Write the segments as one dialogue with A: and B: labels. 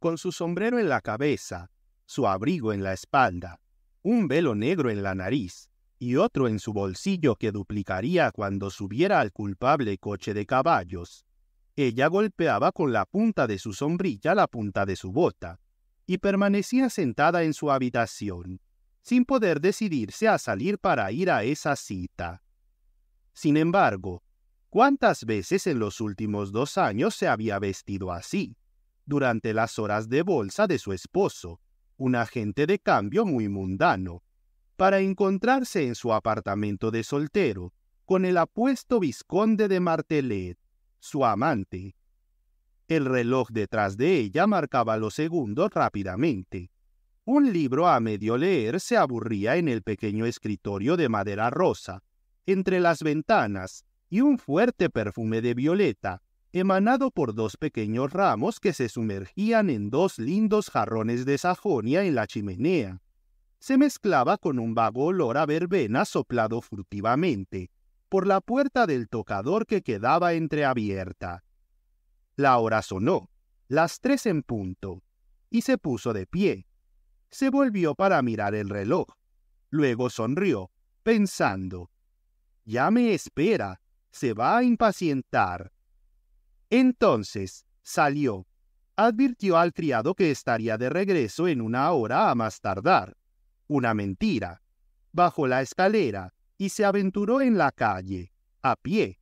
A: con su sombrero en la cabeza, su abrigo en la espalda, un velo negro en la nariz y otro en su bolsillo que duplicaría cuando subiera al culpable coche de caballos. Ella golpeaba con la punta de su sombrilla la punta de su bota y permanecía sentada en su habitación, sin poder decidirse a salir para ir a esa cita. Sin embargo, ¿cuántas veces en los últimos 2 años se había vestido así, durante las horas de bolsa de su esposo, un agente de cambio muy mundano, para encontrarse en su apartamento de soltero con el apuesto vizconde de Martelet, su amante? El reloj detrás de ella marcaba los segundos rápidamente. Un libro a medio leer se aburría en el pequeño escritorio de madera rosa, entre las ventanas, y un fuerte perfume de violeta, emanado por 2 pequeños ramos que se sumergían en 2 lindos jarrones de Sajonia en la chimenea, se mezclaba con un vago olor a verbena soplado furtivamente por la puerta del tocador que quedaba entreabierta. La hora sonó, las 3 en punto, y se puso de pie. Se volvió para mirar el reloj. Luego sonrió, pensando: «Ya me espera, se va a impacientar». Entonces salió. Advirtió al criado que estaría de regreso en 1 hora a más tardar. Una mentira. Bajó la escalera y se aventuró en la calle, a pie.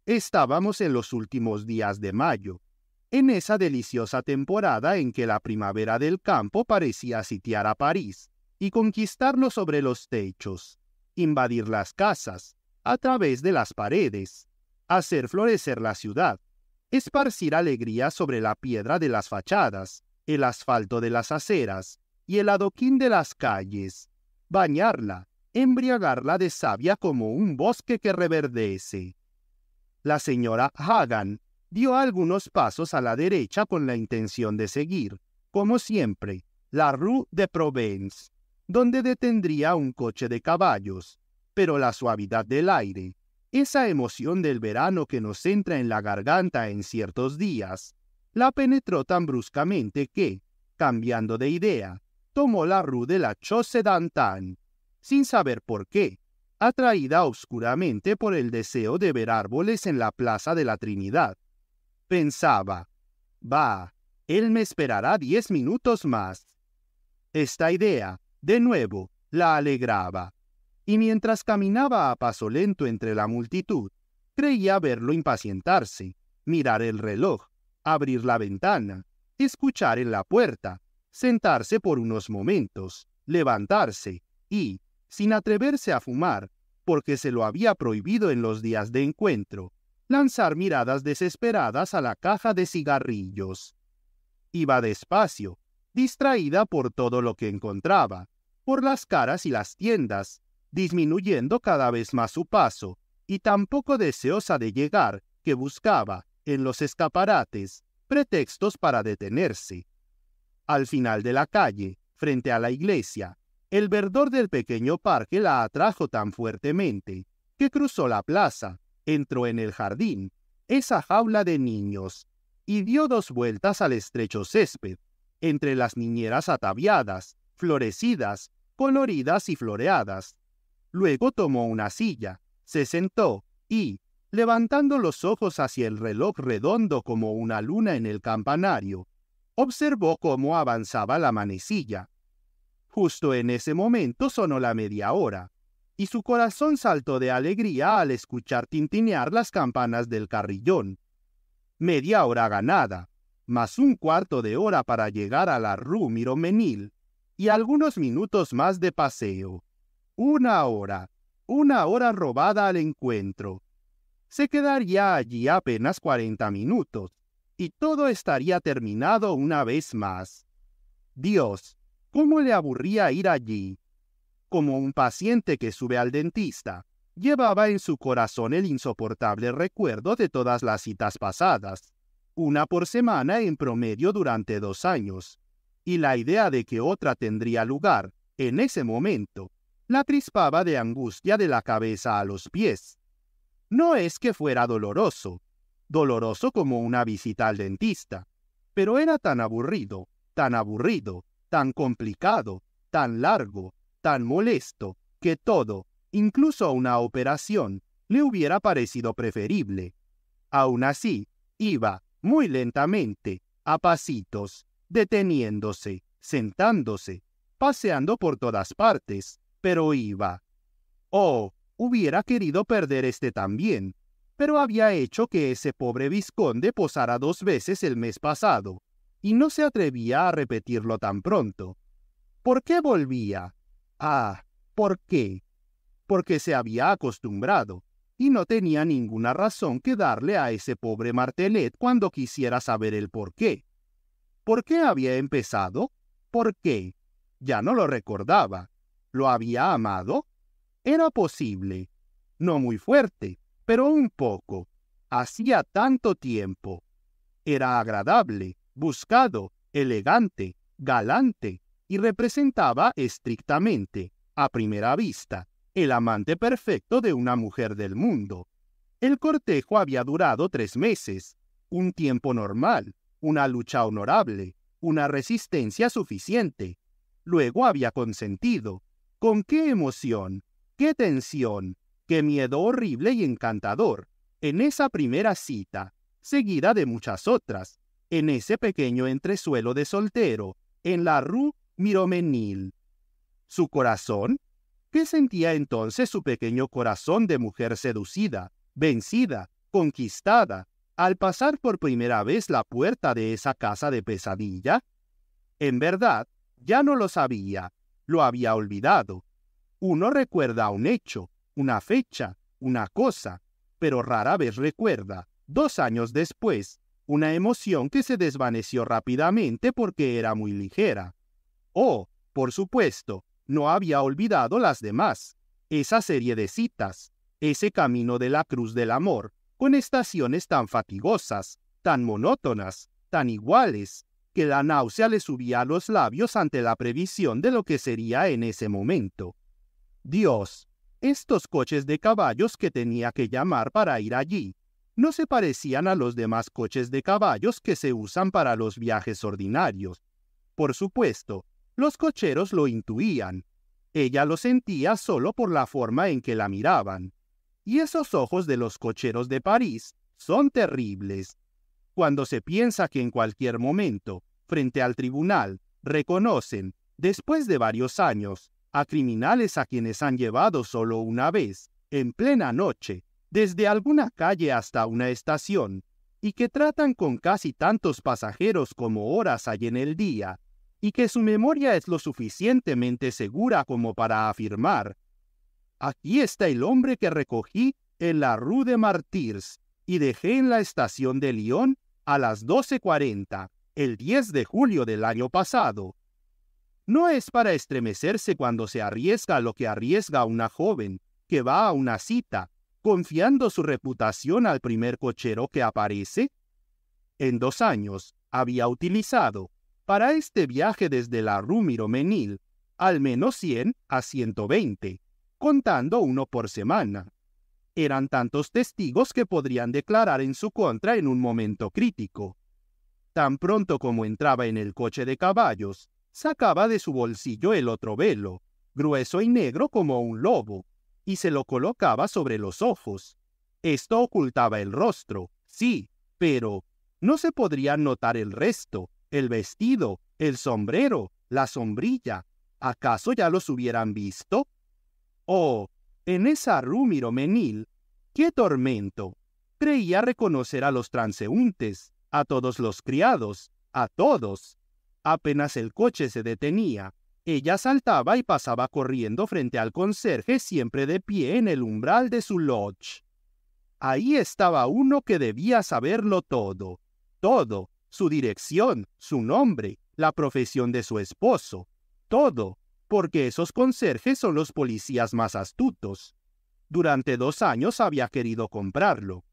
A: Estábamos en los últimos días de mayo, en esa deliciosa temporada en que la primavera del campo parecía sitiar a París y conquistarlo sobre los techos, invadir las casas, a través de las paredes, hacer florecer la ciudad, esparcir alegría sobre la piedra de las fachadas, el asfalto de las aceras y el adoquín de las calles, bañarla, embriagarla de savia como un bosque que reverdece. La señora Hagan dio algunos pasos a la derecha con la intención de seguir, como siempre, la Rue de Provence, donde detendría un coche de caballos, pero la suavidad del aire, esa emoción del verano que nos entra en la garganta en ciertos días, la penetró tan bruscamente que, cambiando de idea, tomó la Rue de la Chaussée-d'Antin, sin saber por qué, atraída oscuramente por el deseo de ver árboles en la Plaza de la Trinidad. Pensaba: «Bah, él me esperará 10 minutos más». Esta idea, de nuevo, la alegraba, y mientras caminaba a paso lento entre la multitud, creía verlo impacientarse, mirar el reloj, abrir la ventana, escuchar en la puerta, sentarse por unos momentos, levantarse y, sin atreverse a fumar, porque se lo había prohibido en los días de encuentro, lanzar miradas desesperadas a la caja de cigarrillos. Iba despacio, distraída por todo lo que encontraba, por las caras y las tiendas, disminuyendo cada vez más su paso, y tan poco deseosa de llegar que buscaba, en los escaparates, pretextos para detenerse. Al final de la calle, frente a la iglesia, el verdor del pequeño parque la atrajo tan fuertemente que cruzó la plaza, entró en el jardín, esa jaula de niños, y dio 2 vueltas al estrecho césped, entre las niñeras ataviadas, florecidas, coloridas y floreadas. Luego tomó una silla, se sentó y, levantando los ojos hacia el reloj redondo como una luna en el campanario, observó cómo avanzaba la manecilla. Justo en ese momento sonó la 1/2 hora, y su corazón saltó de alegría al escuchar tintinear las campanas del carrillón. 1/2 hora ganada, más 1/4 de hora para llegar a la Rue Miromesnil, y algunos minutos más de paseo. 1 hora robada al encuentro. Se quedaría allí apenas 40 minutos, y todo estaría terminado una vez más. Dios, ¿cómo le aburría ir allí? Como un paciente que sube al dentista, llevaba en su corazón el insoportable recuerdo de todas las citas pasadas, 1 por semana en promedio durante 2 años, y la idea de que otra tendría lugar, en ese momento, la crispaba de angustia de la cabeza a los pies. No es que fuera doloroso como una visita al dentista, pero era tan aburrido, tan complicado, tan largo, tan molesto, que todo, incluso una operación, le hubiera parecido preferible. Aún así, iba muy lentamente, a pasitos, deteniéndose, sentándose, paseando por todas partes, pero iba. Oh, hubiera querido perder este también, pero había hecho que ese pobre vizconde posara 2 veces el mes pasado, y no se atrevía a repetirlo tan pronto. ¿Por qué volvía? Ah, ¿por qué? Porque se había acostumbrado, y no tenía ninguna razón que darle a ese pobre Martelet cuando quisiera saber el por qué. ¿Por qué había empezado? ¿Por qué? Ya no lo recordaba. ¿Lo había amado? Era posible. No muy fuerte, pero un poco. Hacía tanto tiempo. Era agradable, buscado, elegante, galante, y representaba estrictamente, a primera vista, el amante perfecto de una mujer del mundo. El cortejo había durado 3 meses, un tiempo normal, una lucha honorable, una resistencia suficiente. Luego había consentido. ¿Con qué emoción, qué tensión, qué miedo horrible y encantador, en esa primera cita, seguida de muchas otras, en ese pequeño entresuelo de soltero, en la Rue Miromesnil? ¿Su corazón? ¿Qué sentía entonces su pequeño corazón de mujer seducida, vencida, conquistada, al pasar por primera vez la puerta de esa casa de pesadilla? En verdad, ya no lo sabía, lo había olvidado. Uno recuerda un hecho, una fecha, una cosa, pero rara vez recuerda, 2 años después, una emoción que se desvaneció rápidamente porque era muy ligera. Oh, por supuesto, no había olvidado las demás, esa serie de citas, ese camino de la cruz del amor, con estaciones tan fatigosas, tan monótonas, tan iguales, que la náusea le subía a los labios ante la previsión de lo que sería en ese momento. Dios, estos coches de caballos que tenía que llamar para ir allí, no se parecían a los demás coches de caballos que se usan para los viajes ordinarios. Por supuesto, los cocheros lo intuían. Ella lo sentía solo por la forma en que la miraban. Y esos ojos de los cocheros de París son terribles. Cuando se piensa que en cualquier momento, frente al tribunal, reconocen, después de varios años, a criminales a quienes han llevado solo una vez, en plena noche, desde alguna calle hasta una estación, y que tratan con casi tantos pasajeros como horas hay en el día, y que su memoria es lo suficientemente segura como para afirmar: aquí está el hombre que recogí en la Rue de Martyrs y dejé en la estación de Lyon a las 12:40, el 10 de julio del año pasado. No es para estremecerse cuando se arriesga lo que arriesga una joven que va a una cita, confiando su reputación al primer cochero que aparece. En 2 años había utilizado, para este viaje desde la Rue Miromesnil, al menos 100 a 120, contando uno por semana. Eran tantos testigos que podrían declarar en su contra en un momento crítico. Tan pronto como entraba en el coche de caballos, sacaba de su bolsillo el otro velo, grueso y negro como un lobo, y se lo colocaba sobre los ojos. Esto ocultaba el rostro, sí, pero no se podrían notar el resto, el vestido, el sombrero, la sombrilla. ¿Acaso ya los hubieran visto? Oh, en esa Rue Miromesnil, ¡qué tormento! Creía reconocer a los transeúntes, a todos los criados, a todos. Apenas el coche se detenía, ella saltaba y pasaba corriendo frente al conserje siempre de pie en el umbral de su lodge. Ahí estaba uno que debía saberlo todo, su dirección, su nombre, la profesión de su esposo, todo, porque esos conserjes son los policías más astutos. Durante 2 años había querido comprarlo,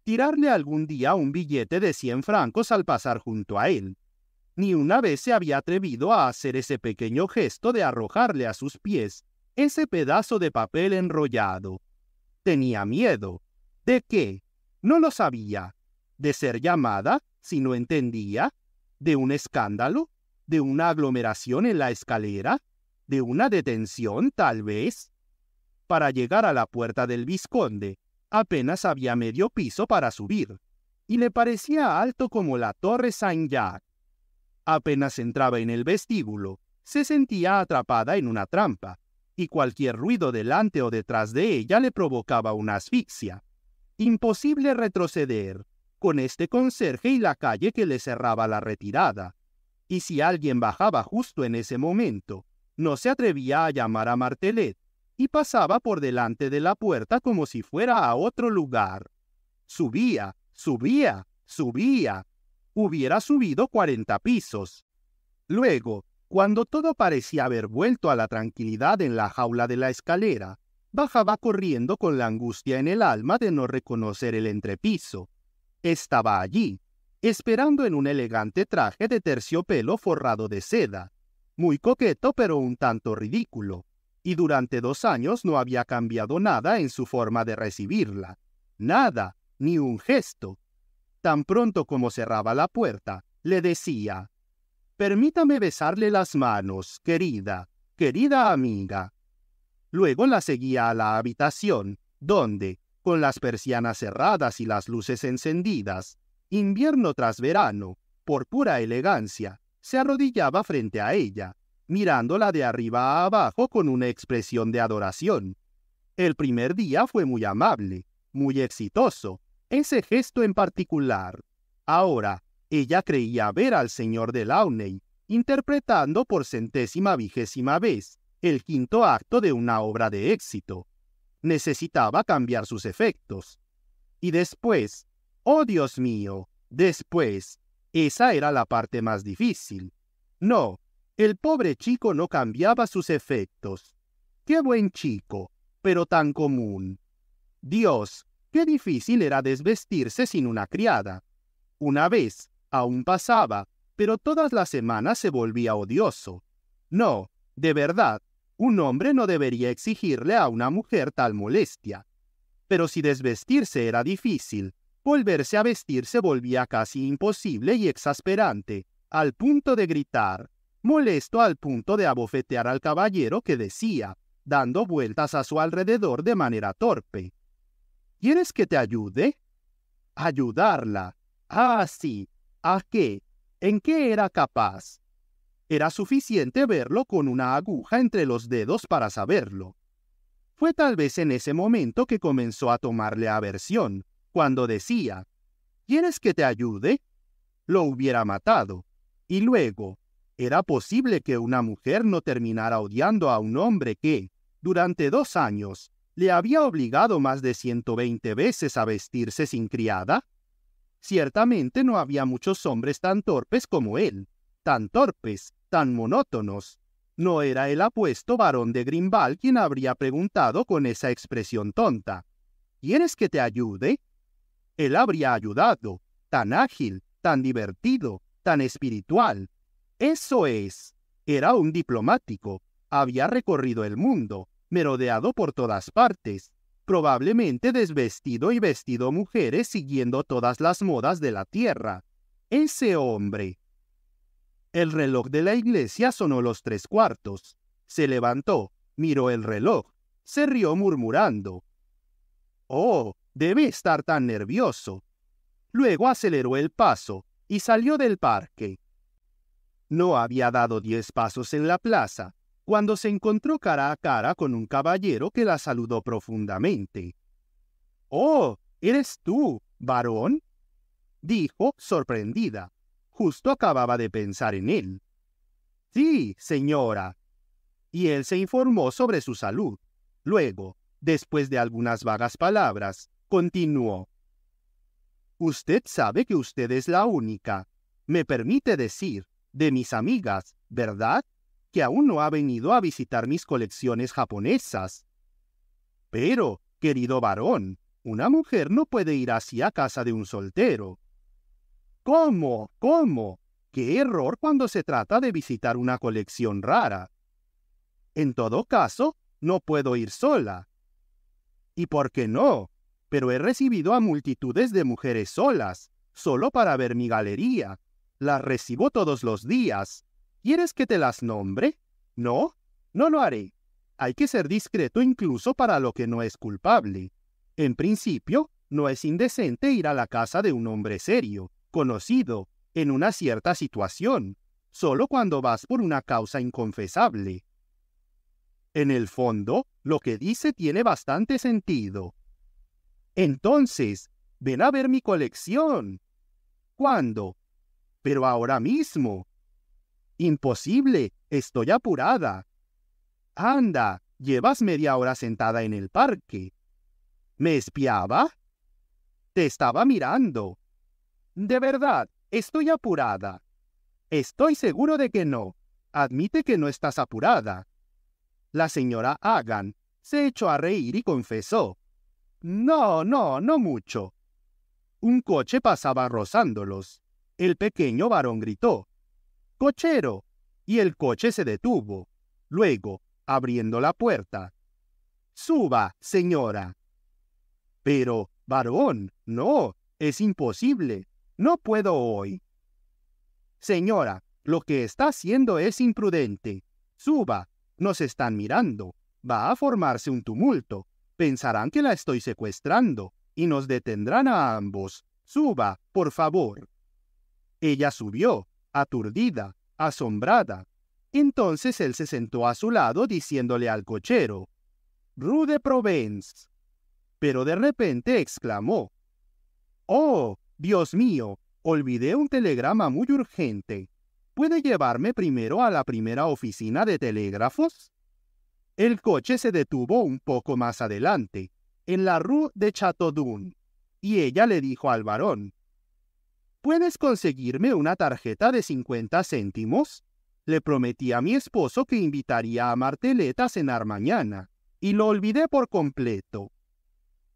A: tirarle algún día un billete de 100 francos al pasar junto a él. Ni una vez se había atrevido a hacer ese pequeño gesto de arrojarle a sus pies ese pedazo de papel enrollado. Tenía miedo. ¿De qué? No lo sabía. ¿De ser llamada, si no entendía? ¿De un escándalo? ¿De una aglomeración en la escalera? ¿De una detención, tal vez? Para llegar a la puerta del vizconde, apenas había medio piso para subir, y le parecía alto como la Torre Saint-Jacques. Apenas entraba en el vestíbulo, se sentía atrapada en una trampa, y cualquier ruido delante o detrás de ella le provocaba una asfixia. Imposible retroceder, con este conserje y la calle que le cerraba la retirada. Y si alguien bajaba justo en ese momento, no se atrevía a llamar a Martelet, y pasaba por delante de la puerta como si fuera a otro lugar. Subía, subía, subía. Hubiera subido 40 pisos. Luego, cuando todo parecía haber vuelto a la tranquilidad en la jaula de la escalera, bajaba corriendo con la angustia en el alma de no reconocer el entrepiso. Estaba allí, esperando en un elegante traje de terciopelo forrado de seda, muy coqueto pero un tanto ridículo, y durante 2 años no había cambiado nada en su forma de recibirla. Nada, ni un gesto. Tan pronto como cerraba la puerta, le decía: «Permítame besarle las manos, querida amiga». Luego la seguía a la habitación, donde, con las persianas cerradas y las luces encendidas, invierno tras verano, por pura elegancia, se arrodillaba frente a ella, mirándola de arriba a abajo con una expresión de adoración. El primer día fue muy amable, muy exitoso, ese gesto en particular. Ahora, ella creía ver al señor de Launay interpretando por 100ª vez el 5º acto de una obra de éxito. Necesitaba cambiar sus efectos. Y después, ¡oh Dios mío!, después, esa era la parte más difícil. No, el pobre chico no cambiaba sus efectos. ¡Qué buen chico, pero tan común! Dios, qué difícil era desvestirse sin una criada. Una vez, aún pasaba, pero todas las semanas se volvía odioso. No, de verdad, un hombre no debería exigirle a una mujer tal molestia. Pero si desvestirse era difícil, volverse a vestir se volvía casi imposible y exasperante, al punto de gritar, molesto al punto de abofetear al caballero que decía, dando vueltas a su alrededor de manera torpe: «¿Quieres que te ayude?» Ayudarla. Ah, sí. ¿A qué? ¿En qué era capaz? Era suficiente verlo con una aguja entre los dedos para saberlo. Fue tal vez en ese momento que comenzó a tomarle aversión, cuando decía: «¿Quieres que te ayude?». Lo hubiera matado. Y luego, ¿era posible que una mujer no terminara odiando a un hombre que, durante 2 años, le había obligado más de 120 veces a vestirse sin criada? Ciertamente no había muchos hombres tan torpes como él, tan torpes, tan monótonos. No era el apuesto barón de Grimbal quien habría preguntado con esa expresión tonta: «¿Quieres que te ayude?». Él habría ayudado, tan ágil, tan divertido, tan espiritual. Eso es, era un diplomático, había recorrido el mundo, merodeado por todas partes, probablemente desvestido y vestido mujeres siguiendo todas las modas de la tierra. Ese hombre. El reloj de la iglesia sonó los 3/4. Se levantó, miró el reloj, se rió murmurando: «Oh, debe estar tan nervioso». Luego aceleró el paso y salió del parque. No había dado 10 pasos en la plaza cuando se encontró cara a cara con un caballero que la saludó profundamente. «Oh, ¿eres tú, varón?», dijo, sorprendida. Justo acababa de pensar en él. «Sí, señora». Y él se informó sobre su salud. Luego, después de algunas vagas palabras, continuó: «Usted sabe que usted es la única, me permite decir, de mis amigas, ¿verdad?, que aún no ha venido a visitar mis colecciones japonesas». «Pero, querido varón, una mujer no puede ir así a casa de un soltero». «¿Cómo? ¿Cómo? ¡Qué error cuando se trata de visitar una colección rara! En todo caso, no puedo ir sola». «¿Y por qué no? Pero he recibido a multitudes de mujeres solas, solo para ver mi galería. Las recibo todos los días. ¿Quieres que te las nombre? No, no lo haré. Hay que ser discreto incluso para lo que no es culpable. En principio, no es indecente ir a la casa de un hombre serio, conocido, en una cierta situación, solo cuando vas por una causa inconfesable. En el fondo, lo que dice tiene bastante sentido. Entonces, ven a ver mi colección. ¿Cuándo? Pero ahora mismo. Imposible, estoy apurada. Anda, llevas media hora sentada en el parque. ¿Me espiaba? Te estaba mirando. De verdad, estoy apurada. Estoy seguro de que no. Admite que no estás apurada. La señora Hagan se echó a reír y confesó. No mucho. Un coche pasaba rozándolos. El pequeño varón gritó: ¡Cochero! Y el coche se detuvo. Luego, abriendo la puerta: ¡Suba, señora! Pero, varón, no, es imposible. No puedo hoy. Señora, lo que está haciendo es imprudente. Suba, nos están mirando. Va a formarse un tumulto. Pensarán que la estoy secuestrando y nos detendrán a ambos. Suba, por favor. Ella subió, aturdida, asombrada. Entonces él se sentó a su lado diciéndole al cochero: «Rue de Provence». Pero de repente exclamó: «¡Oh, Dios mío! Olvidé un telegrama muy urgente. ¿Puede llevarme primero a la primera oficina de telégrafos?» El coche se detuvo un poco más adelante, en la Rue de Chateaudun, y ella le dijo al varón: «¿Puedes conseguirme una tarjeta de 50 céntimos? Le prometí a mi esposo que invitaría a Martelet a cenar mañana, y lo olvidé por completo».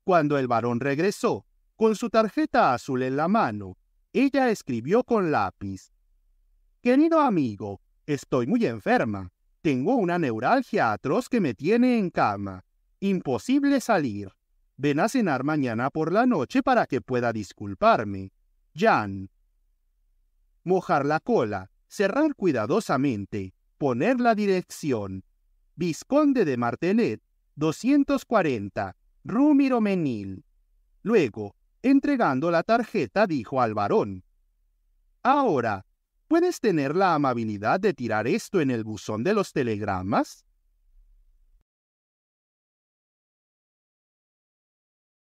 A: Cuando el varón regresó, con su tarjeta azul en la mano, ella escribió con lápiz: «Querido amigo, estoy muy enferma. Tengo una neuralgia atroz que me tiene en cama. Imposible salir. Ven a cenar mañana por la noche para que pueda disculparme. Jan». Mojar la cola, cerrar cuidadosamente, poner la dirección: Vizconde de Martelet, 240, Rue Miromesnil. Luego, entregando la tarjeta, dijo al varón: «Ahora, ¿puedes tener la amabilidad de tirar esto en el buzón de los telegramas?»